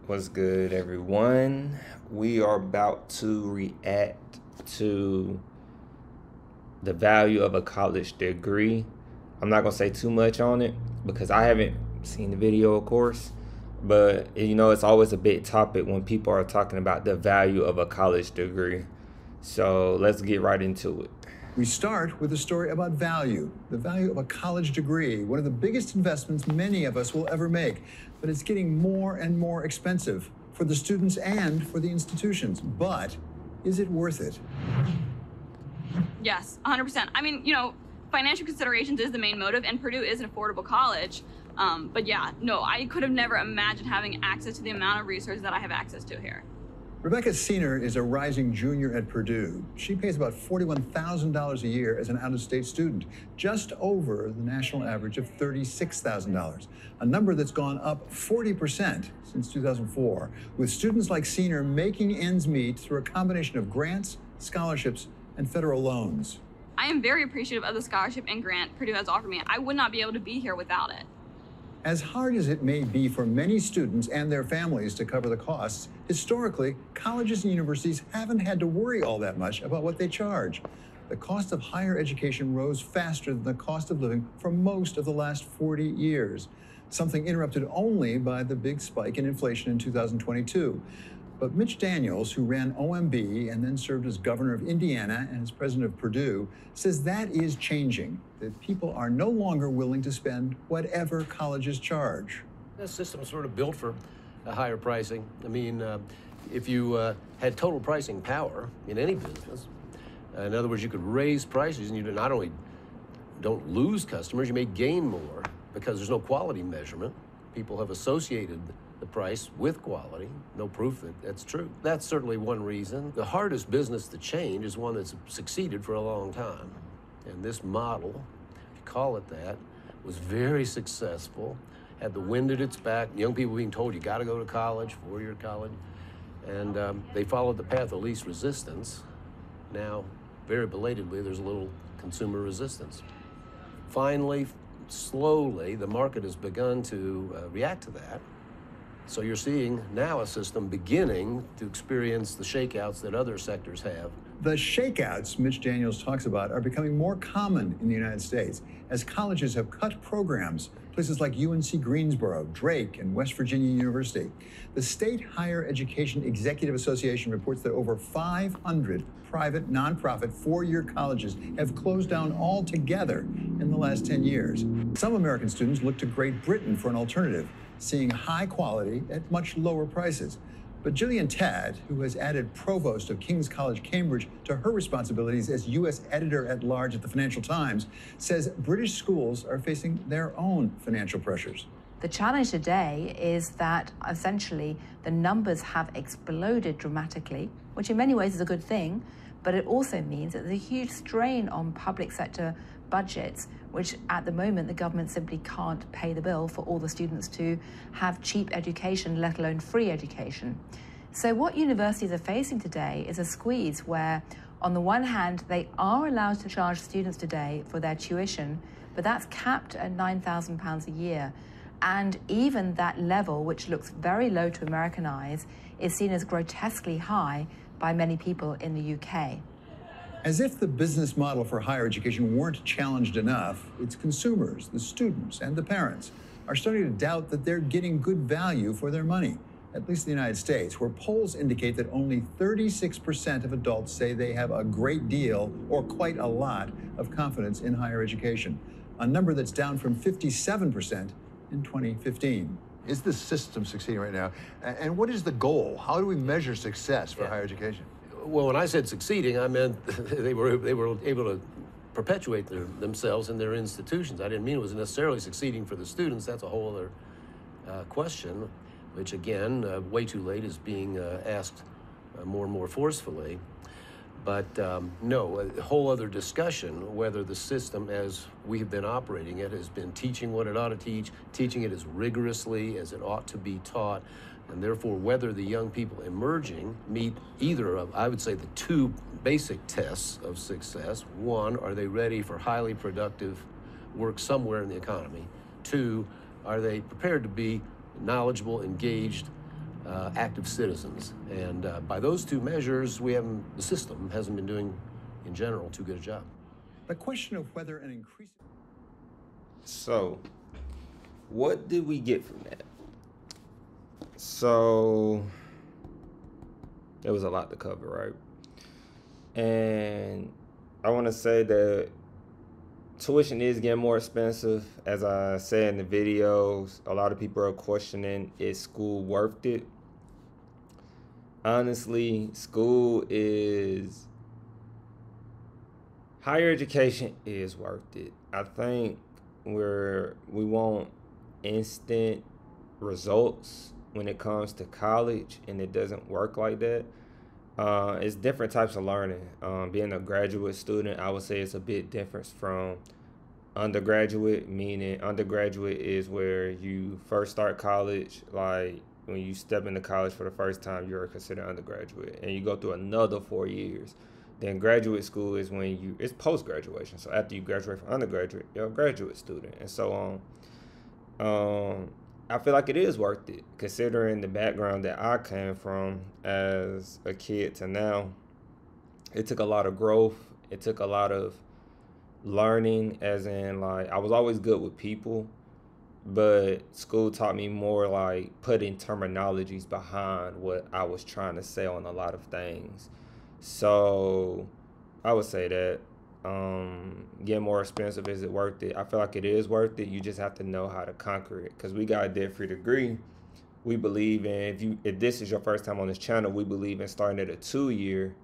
What's good, everyone? We are about to react to the value of a college degree. I'm not gonna say too much on it because I haven't seen the video, of course, but it's always a big topic when people are talking about the value of a college degree. So let's get right into it. We start with a story about value, the value of a college degree, one of the biggest investments many of us will ever make. But it's getting more and more expensive for the students and for the institutions. But is it worth it? Yes, 100%. I mean, financial considerations is the main motive, and Purdue is an affordable college. But yeah, no, I could have never imagined having access to the amount of resources that I have access to here. Rebecca Seener is a rising junior at Purdue. She pays about $41,000 a year as an out-of-state student, just over the national average of $36,000, a number that's gone up 40% since 2004, with students like Seener making ends meet through a combination of grants, scholarships, and federal loans. I am very appreciative of the scholarship and grant Purdue has offered me. I would not be able to be here without it. As hard as it may be for many students and their families to cover the costs, historically, colleges and universities haven't had to worry all that much about what they charge. The cost of higher education rose faster than the cost of living for most of the last 40 years, something interrupted only by the big spike in inflation in 2022. But Mitch Daniels, who ran OMB and then served as governor of Indiana and as president of Purdue, says that is changing, that people are no longer willing to spend whatever colleges charge. The system's sort of built for a higher pricing. I mean, if you had total pricing power in any business, in other words, you could raise prices and you not only don't lose customers, you may gain more because there's no quality measurement. People have associated the price with quality, no proof that that's true. That's certainly one reason. The hardest business to change is one that's succeeded for a long time. And this model, if you call it that, was very successful, had the wind at its back, young people being told you gotta go to college, four-year college, and they followed the path of least resistance. Now, very belatedly, there's a little consumer resistance. Finally, slowly, the market has begun to react to that. So you're seeing now a system beginning to experience the shakeouts that other sectors have. The shakeouts Mitch Daniels talks about are becoming more common in the United States as colleges have cut programs, places like UNC Greensboro, Drake, and West Virginia University. The State Higher Education Executive Association reports that over 500 private, nonprofit, four-year colleges have closed down altogether in the last 10 years. Some American students look to Great Britain for an alternative, seeing high quality at much lower prices. But Gillian Tadd, who has added provost of King's College, Cambridge, to her responsibilities as U.S. editor-at-large at the Financial Times, says British schools are facing their own financial pressures. The challenge today is that essentially the numbers have exploded dramatically, which in many ways is a good thing, but it also means that there's a huge strain on public sector budgets, which at the moment the government simply can't pay the bill for all the students to have cheap education, let alone free education. So what universities are facing today is a squeeze where, on the one hand, they are allowed to charge students today for their tuition, but that's capped at £9,000 a year. And even that level, which looks very low to American eyes, is seen as grotesquely high by many people in the UK. As if the business model for higher education weren't challenged enough, its consumers, the students, and the parents are starting to doubt that they're getting good value for their money, at least in the United States, where polls indicate that only 36% of adults say they have a great deal or quite a lot of confidence in higher education, a number that's down from 57% in 2015. Is this system succeeding right now? And what is the goal? How do we measure success for higher education? Well, when I said succeeding, I meant they were able to perpetuate themselves in their institutions. I didn't mean it was necessarily succeeding for the students. That's a whole other question, which again, way too late is being asked more and more forcefully. But no, a whole other discussion whether the system as we have been operating it has been teaching what it ought to teach, teaching it as rigorously as it ought to be taught, and therefore whether the young people emerging meet either of, I would say, the two basic tests of success. One, are they ready for highly productive work somewhere in the economy? Two, are they prepared to be knowledgeable, engaged active citizens. And by those two measures, the system hasn't been doing, in general, too good a job. The question of whether an increase. So, what did we get from that? So, there was a lot to cover, right? And I want to say that tuition is getting more expensive. As I said in the videos, a lot of people are questioning, is school worth it? Honestly, higher education is worth it. I think we want instant results when it comes to college, and it doesn't work like that. It's different types of learning. Being a graduate student, I would say it's a bit different from undergraduate, meaning undergraduate is where you first start college. Like when you step into college for the first time, you're considered undergraduate, and you go through another 4 years. Then graduate school is when it's post-graduation. So after you graduate from undergraduate, you're a graduate student, and so on. I feel like it is worth it, considering the background that I came from as a kid to now. It took a lot of growth. It took a lot of learning, as in, like, I was always good with people, but school taught me more like putting terminologies behind what I was trying to say on a lot of things. So I would say that getting more expensive, is it worth it? I feel like it is worth it. You just have to know how to conquer it, because we got a debt-free degree. We believe in, if this is your first time on this channel, we believe in starting at a 2-year,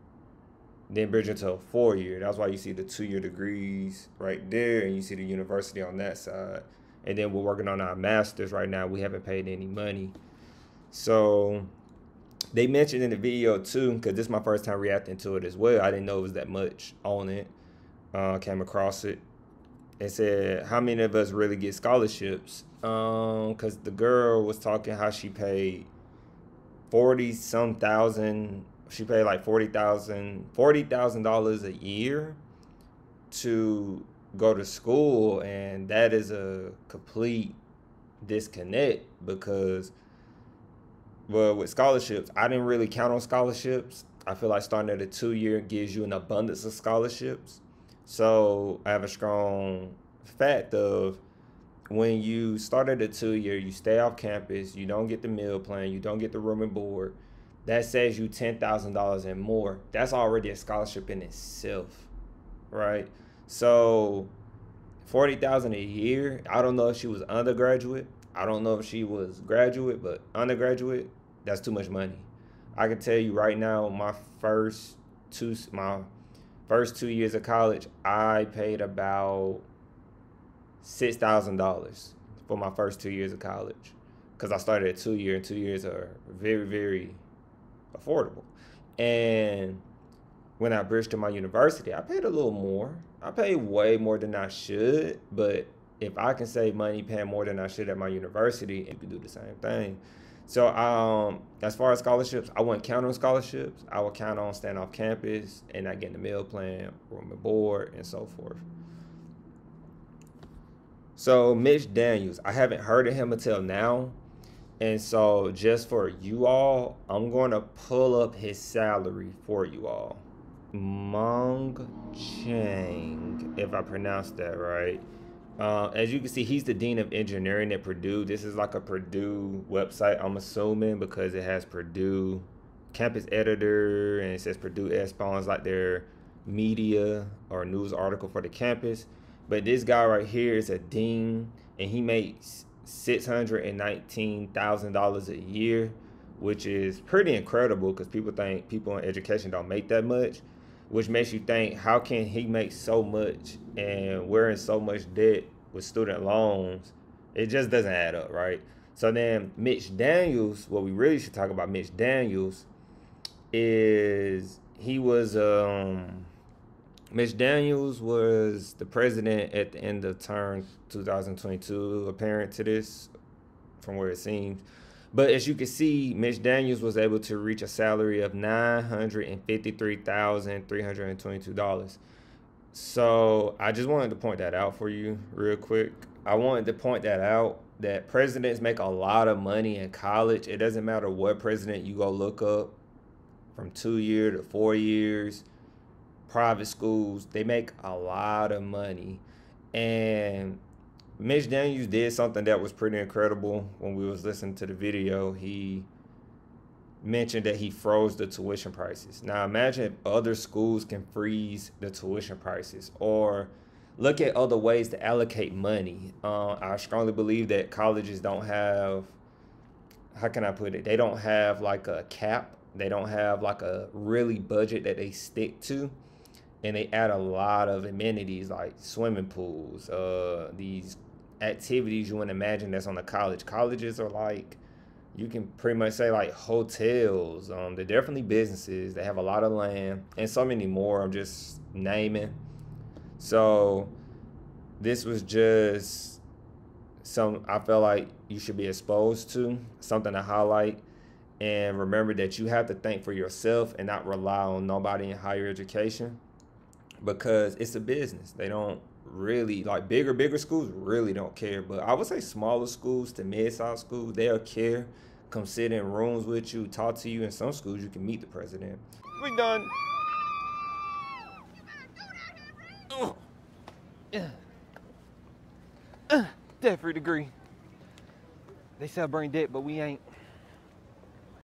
then bridging to a 4-year. That's why you see the 2-year degrees right there, and you see the university on that side. And then we're working on our masters right now. We haven't paid any money. So they mentioned in the video too, because this is my first time reacting to it as well. I didn't know it was that much on it. Came across it. It said, how many of us really get scholarships? Because the girl was talking how she paid 40-some thousand. She paid like $40,000 a year to go to school, and that is a complete disconnect, because, well, with scholarships, I didn't really count on scholarships. I feel like starting at a 2-year gives you an abundance of scholarships. So I have a strong fact of, when you start at a 2-year, you stay off campus, you don't get the meal plan, you don't get the room and board, that saves you $10,000 and more. That's already a scholarship in itself, right? So $40,000 a year. I don't know if she was undergraduate. I don't know if she was graduate, but undergraduate, that's too much money. I can tell you right now, my first 2 years of college, I paid about $6,000 for my first 2 years of college, because I started at 2-year, and 2 years are very, very affordable. And when I bridged to my university, I paid a little more. I paid way more than I should, but if I can save money paying more than I should at my university, you can do the same thing. So as far as scholarships, I wouldn't count on scholarships. I would count on staying off campus and not getting the meal plan, room and board, and so forth. So Mitch Daniels, I haven't heard of him until now. And so just for you all, I'm going to pull up his salary for you all. Mong Chang, if I pronounced that right. As you can see, he's the Dean of Engineering at Purdue. This is like a Purdue website, I'm assuming, because it has Purdue campus editor, and it says Purdue spawns like their media or news article for the campus. But this guy right here is a dean, and he makes $619,000 a year, which is pretty incredible, because people think people in education don't make that much, which makes you think, how can he make so much and we're in so much debt with student loans? It just doesn't add up, right? So then Mitch Daniels, what we really should talk about Mitch Daniels is Mitch Daniels was the president at the end of term 2022, apparent to this, from where it seems. But as you can see, Mitch Daniels was able to reach a salary of $953,322. So I just wanted to point that out for you real quick. I wanted to point that out that presidents make a lot of money in college. It doesn't matter what president you go look up, from 2 years to 4 years, private schools, they make a lot of money. And Mitch Daniels did something that was pretty incredible when we was listening to the video. He mentioned that he froze the tuition prices. Now imagine if other schools can freeze the tuition prices or look at other ways to allocate money. I strongly believe that colleges don't have, how can I put it? They don't have like a cap. They don't have like a really budget that they stick to. And they add a lot of amenities like swimming pools, these activities you wouldn't imagine that's on the college. Colleges are like, you can pretty much say like hotels. They're definitely businesses. They have a lot of land and so many more. I'm just naming. So this was just some I felt like you should be exposed to, something to highlight. And remember that you have to think for yourself and not rely on nobody in higher education, because it's a business. They don't really, like bigger schools really don't care. But I would say smaller schools to mid-sized schools, they'll care, come sit in rooms with you, talk to you. In some schools, you can meet the president. We done. Debt-free degree. They say I bring debt, but we ain't.